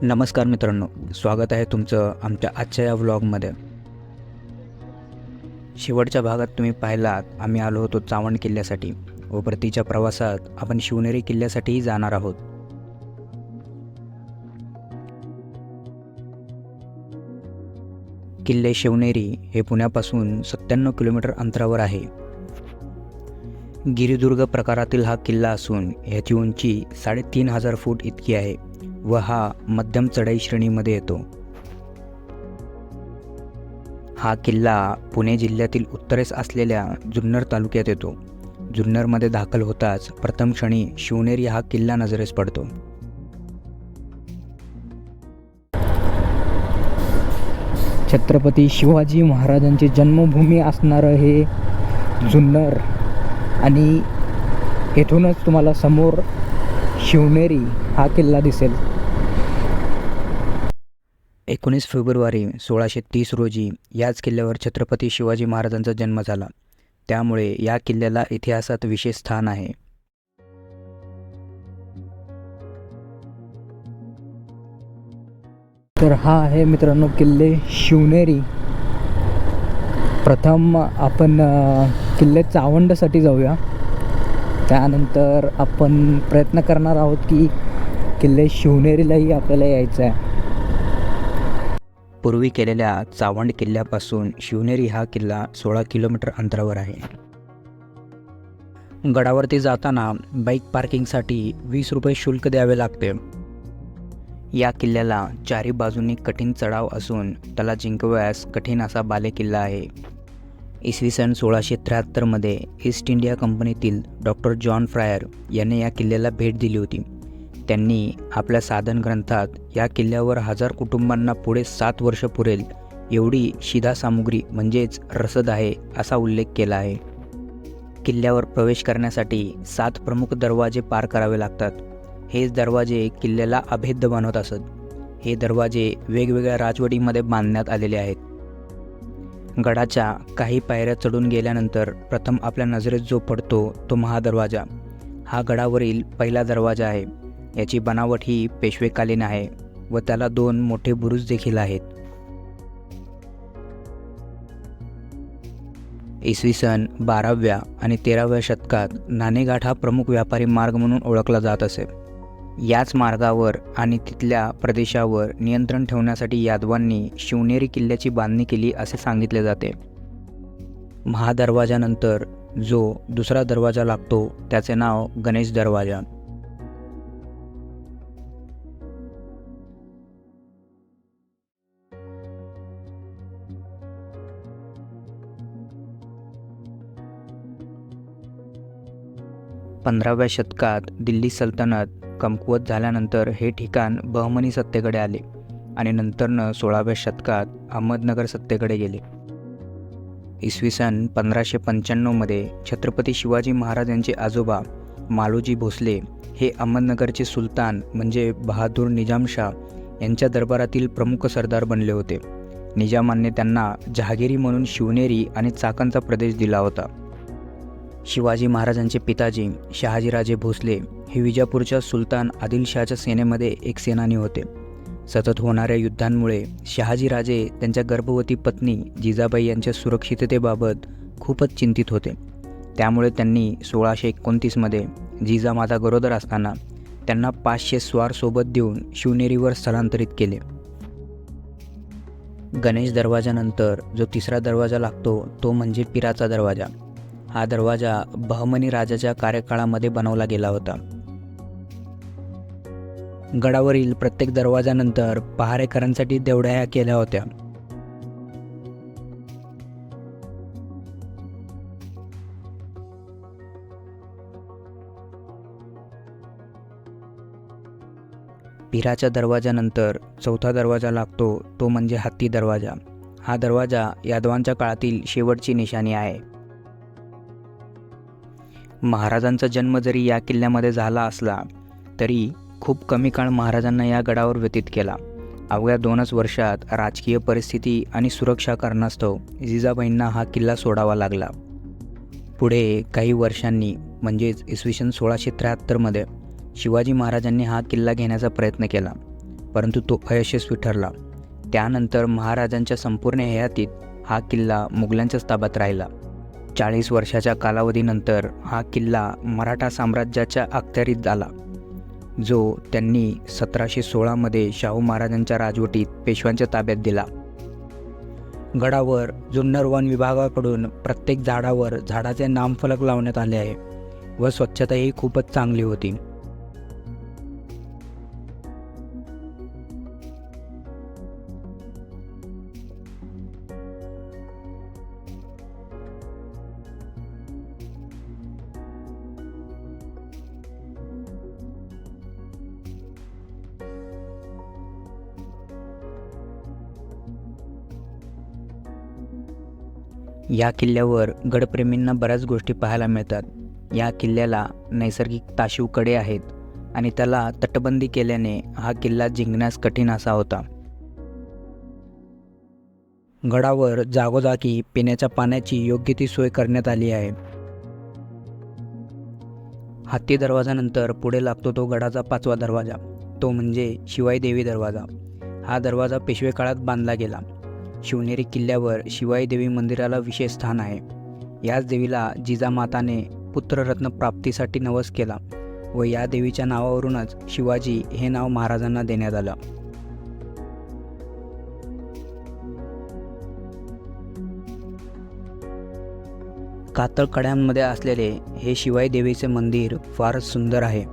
नमस्कार मित्रांनो, स्वागत आहे तुमचं आमच्या आजच्या या व्लॉगमध्ये. शेवटच्या भागात तुम्ही पाहिलात आम्ही आलो होतो चावंड किल्ल्यासाठी व परतीच्या प्रवासात आपण शिवनेरी किल्ल्यासाठीही जाणार आहोत. किल्ले शिवनेरी हे पुण्यापासून 97 किलोमीटर अंतरावर आहे. गिरिदुर्ग प्रकारातील हा किल्ला असून याची उंची 3500 फूट इतकी आहे व हा मध्यम चढाई श्रेणीमध्ये येतो. हा किल्ला पुणे जिल्ह्यातील उत्तरेस असलेल्या जुन्नर तालुक्यात येतो. जुन्नरमध्ये दाखल होताच प्रथम क्षणी शिवनेरी हा किल्ला नजरेस पडतो. छत्रपती शिवाजी महाराजांची जन्मभूमी असणारं हे जुन्नर आणि येथूनच तुम्हाला समोर शिवनेरी हा किल्ला दिसेल. 19 फेब्रुवारी 1630 रोजी याच किल्ल्यावर छत्रपती शिवाजी महाराजांचा जन्म झाला. त्यामुळे या किल्ल्याला इतिहासात विशेष स्थान आहे. तर हा आहे मित्रांनो किल्ले शिवनेरी. प्रथम आपण किल्ले चावंडसाठी जाऊया. त्यानंतर आपण प्रयत्न करणार आहोत की किल्ले शिवनेरीलाही आपल्याला यायचं आहे. पूर्वी केलेल्या चावंड किल्ल्यापासून शिवनेरी हा किल्ला 16 किलोमीटर अंतरावर आहे. गडावरती जाताना बाईक पार्किंगसाठी 20 रुपये शुल्क द्यावे लागते. या किल्ल्याला चारी बाजूंनी कठीण चढाव असून त्याला जिंकवयास कठीण असा बालेकिल्ला आहे. इसवी सन 1673 ईस्ट इंडिया कंपनीतील डॉक्टर जॉन फ्रायर यांनी या किल्ल्याला भेट दिली होती. त्यांनी आपल्या साधन ग्रंथात या किल्ल्यावर 1000 कुटुंबांना पुढे 7 वर्ष पुरेल एवढी शिधा सामुग्री म्हणजेच रसद आहे असा उल्लेख केला आहे. किल्ल्यावर प्रवेश करण्यासाठी 7 प्रमुख दरवाजे पार करावे लागतात. हेच दरवाजे किल्ल्याला अभेद्य बनवत असत. हे दरवाजे वेगवेगळ्या राजवटीमध्ये बांधण्यात आलेले आहेत. गडाच्या काही पायऱ्या चढून गेल्यानंतर प्रथम आपल्या नजरेत जो पडतो तो महादरवाजा. हा गडावरील पहिला दरवाजा आहे. याची बनावट ही पेशवेकालीन आहे व त्याला 2 मोठे बुरुज देखील आहेत. इसवी सन 12व्या आणि 13व्या शतकात नाणेघाट हा प्रमुख व्यापारी मार्ग म्हणून ओळखला जात असे. याच मार्गावर आणि तिथल्या प्रदेशावर नियंत्रण ठेवण्यासाठी यादवांनी शिवनेरी किल्ल्याची बांधणी केली असे सांगितले जाते. महादरवाजानंतर जो दुसरा दरवाजा लागतो त्याचे नाव गणेश दरवाजा. पंधराव्या शतकात दिल्ली सल्तनत कमकुवत झाल्यानंतर हे ठिकाण बहमनी सत्तेकडे आले आणि नंतरनं 16व्या शतकात अहमदनगर सत्तेकडे गेले. इसवी सन 1595 छत्रपती शिवाजी महाराज यांचे आजोबा मालोजी भोसले हे अहमदनगरचे सुलतान म्हणजे बहादूर निजामशाह यांच्या दरबारातील प्रमुख सरदार बनले होते. निजामांनी त्यांना जहागिरी म्हणून शिवनेरी आणि चाकणचा प्रदेश दिला होता. शिवाजी महाराजांचे पिताजी शहाजीराजे भोसले हे विजापूरच्या सुलतान आदिलशहाच्या सेनेमध्ये एक सेनानी होते. सतत होणाऱ्या युद्धांमुळे शहाजीराजे त्यांच्या गर्भवती पत्नी जिजाबाई यांच्या सुरक्षिततेबाबत खूपच चिंतित होते. त्यामुळे त्यांनी 1629 जिजामाता गरोदर असताना त्यांना 500 स्वार सोबत देऊन शिवनेरीवर स्थलांतरित केले. गणेश दरवाजानंतर जो तिसरा दरवाजा लागतो तो म्हणजे पिराचा दरवाजा. हा दरवाजा बहमनी राजाच्या कार्यकाळामध्ये बनवला गेला होता. गडावरील प्रत्येक दरवाजानंतर पहारेकरांसाठी देवड्या केल्या होत्या. पिराच्या दरवाजानंतर चौथा दरवाजा लागतो तो म्हणजे हत्ती दरवाजा. हा दरवाजा यादवांच्या काळातील शेवटची निशाणी आहे. महाराजांचा जन्म जरी या किल्ल्यामध्ये झाला असला तरी खूप कमी काळ महाराजांना या गडावर व्यतीत केला. अवघ्या 2च वर्षात राजकीय परिस्थिती आणि सुरक्षा कारणास्तव जिजाबाईंना हा किल्ला सोडावा लागला. पुढे काही वर्षांनी म्हणजेच इसवी सन 1673 शिवाजी महाराजांनी हा किल्ला घेण्याचा प्रयत्न केला. परंतु तो अयशस्वी ठरला. त्यानंतर महाराजांच्या संपूर्ण हयातीत हा किल्ला मुघलांच्याच ताब्यात राहिला. 40 वर्षाच्या कालावधीनंतर हा किल्ला मराठा साम्राज्याच्या अखत्यारीत आला, जो त्यांनी 1716 शाहू महाराजांच्या राजवटीत पेशव्यांच्या ताब्यात दिला. गडावर जुन्नर वन विभागाकडून प्रत्येक झाडावर झाडाचे नामफलक लावण्यात आले आहे व स्वच्छताही खूपच चांगली होती. या किल्ल्यावर गडप्रेमींना बऱ्याच गोष्टी पाहायला मिळतात. या किल्ल्याला नैसर्गिक ताशीव कडे आहेत आणि त्याला तटबंदी केल्याने हा किल्ला जिंकण्यास कठीण असा होता. गडावर जागोजागी पिण्याच्या पाण्याची योग्य ती सोय करण्यात आली आहे. हत्ती दरवाजानंतर पुढे लागतो तो गडाचा 5वा दरवाजा, तो म्हणजे शिवाई देवी दरवाजा. हा दरवाजा पेशवे काळात बांधला गेला. शिवनेरी किल्ल्यावर शिवाई देवी मंदिराला विशेष स्थान आहे. याच देवीला जिजामाताने पुत्ररत्न प्राप्तीसाठी नवस केला व या देवीच्या नावावरूनच शिवाजी हे नाव महाराजांना देण्यात आलं. कातळ कड्यांमध्ये असलेले हे शिवाई देवीचे मंदिर फारच सुंदर आहे.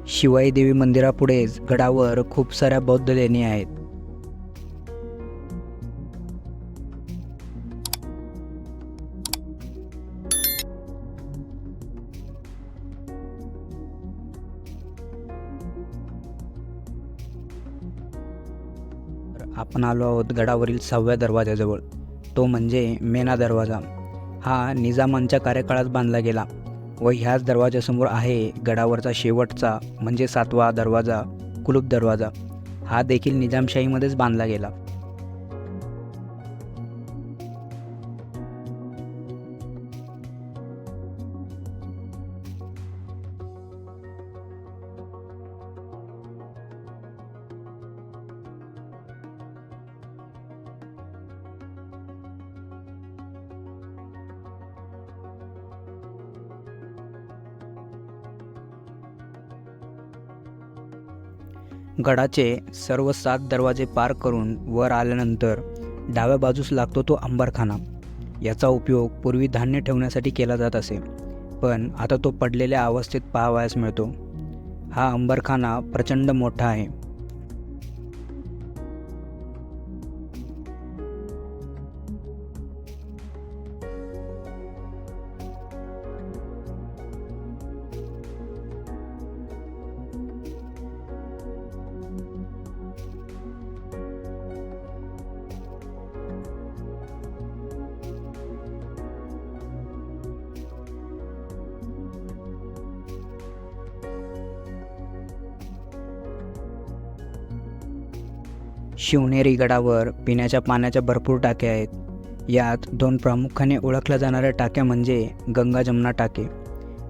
शिवाई देवी मंदिरापुढेच गडावर खूप साऱ्या बौद्ध लेणी आहेत. आपण आलो आहोत गडावरील 6व्या दरवाजाजवळ, तो म्हणजे मेणा दरवाजा. हा निजामांच्या कार्यकाळात बांधला गेला व ह्याच दरवाजासमोर आहे गडावरचा शेवटचा म्हणजे 7वा दरवाजा, कुलूप दरवाजा. हा देखील निजामशाहीमध्येच बांधला गेला. गडाचे सर्व 7 दरवाजे पार करून वर आल्यानंतर डाव्या बाजूस लागतो तो अंबरखाना. याचा उपयोग पूर्वी धान्य ठेवण्यासाठी केला जात असे, पण आता तो पडलेल्या अवस्थेत पाहावयास मिळतो. हा अंबरखाना प्रचंड मोठा आहे. शिवनेरी गडावर पिण्याच्या पाण्याच्या भरपूर टाक्या आहेत. यात 2 प्रामुख्याने ओळखल्या जाणाऱ्या टाक्या म्हणजे गंगा जमुना टाके.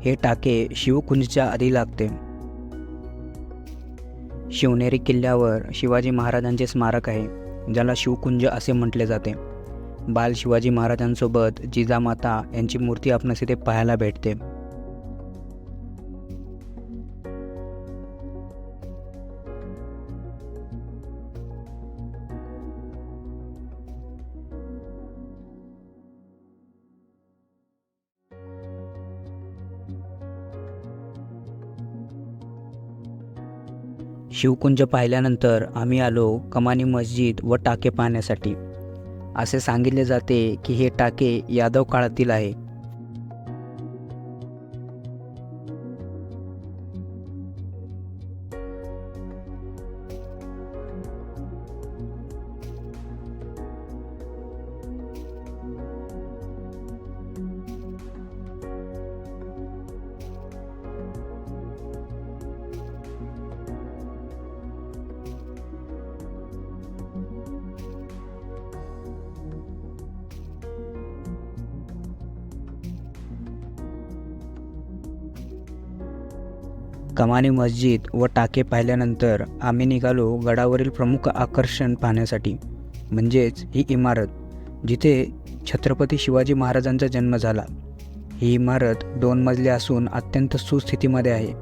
हे टाके शिवकुंजच्या आधी लागते. शिवनेरी किल्ल्यावर शिवाजी महाराजांचे स्मारक आहे, ज्याला शिवकुंज असे म्हटले जाते. बाल शिवाजी महाराजांसोबत जिजामाता यांची मूर्ती आपणास इथे पाहायला भेटते. शिवकुंज पाहिल्यानंतर आम्ही आलो कमानी मस्जिद व टाके पाहण्यासाठी. असे सांगितले जाते की हे टाके यादव काळातील आहे. कमानी मस्जिद व टाके पाहिल्यानंतर आम्ही निघालो गडावरील प्रमुख आकर्षण पाहण्यासाठी, म्हणजेच ही इमारत जिथे छत्रपती शिवाजी महाराजांचा जन्म झाला. ही इमारत 2 मजली असून अत्यंत सुस्थितीमध्ये आहे.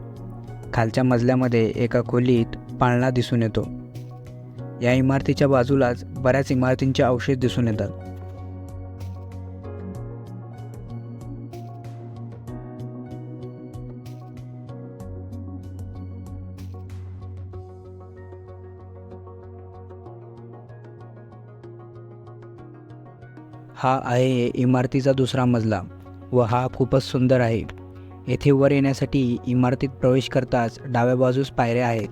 खालच्या मजल्यामध्ये एका खोलीत पाळणा दिसून येतो. या इमारतीच्या बाजूलाच बऱ्याच इमारतींचे अवशेष दिसून येतात. हा आहे इमारतीचा दुसरा मजला व हा खूपच सुंदर आहे. येथे वर येण्यासाठी इमारतीत प्रवेश करताच डाव्या बाजूस पायऱ्या आहेत.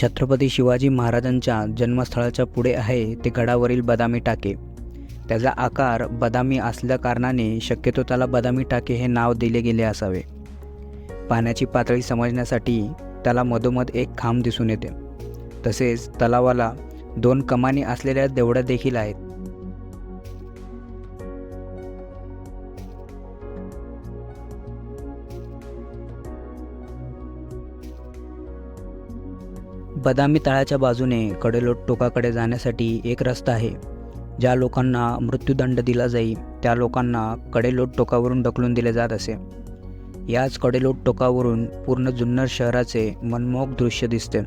छत्रपती शिवाजी महाराजांच्या जन्मस्थळाच्या पुढे आहे ते गडावरील बदामी टाके. त्याचा आकार बदामी असल्याकारणाने शक्यतो त्याला बदामी टाके हे नाव दिले गेले असावे. पाण्याची पातळी समजण्यासाठी त्याला मधोमध एक खांब दिसून येते. तसेच तलावाला 2 कमानी असलेल्या देवड्या देखील आहेत. बदामी तळाच्या बाजूने कडेलोट टोकाकडे जाण्यासाठी एक रस्ता आहे. ज्या लोकांना मृत्यूदंड दिला जाई त्या लोकांना कडेलोट टोकावरून ढकलून दिले जात असे. याच कडेलोट टोकावरून पूर्ण जुन्नर शहराचे मनमोहक दृश्य दिसते.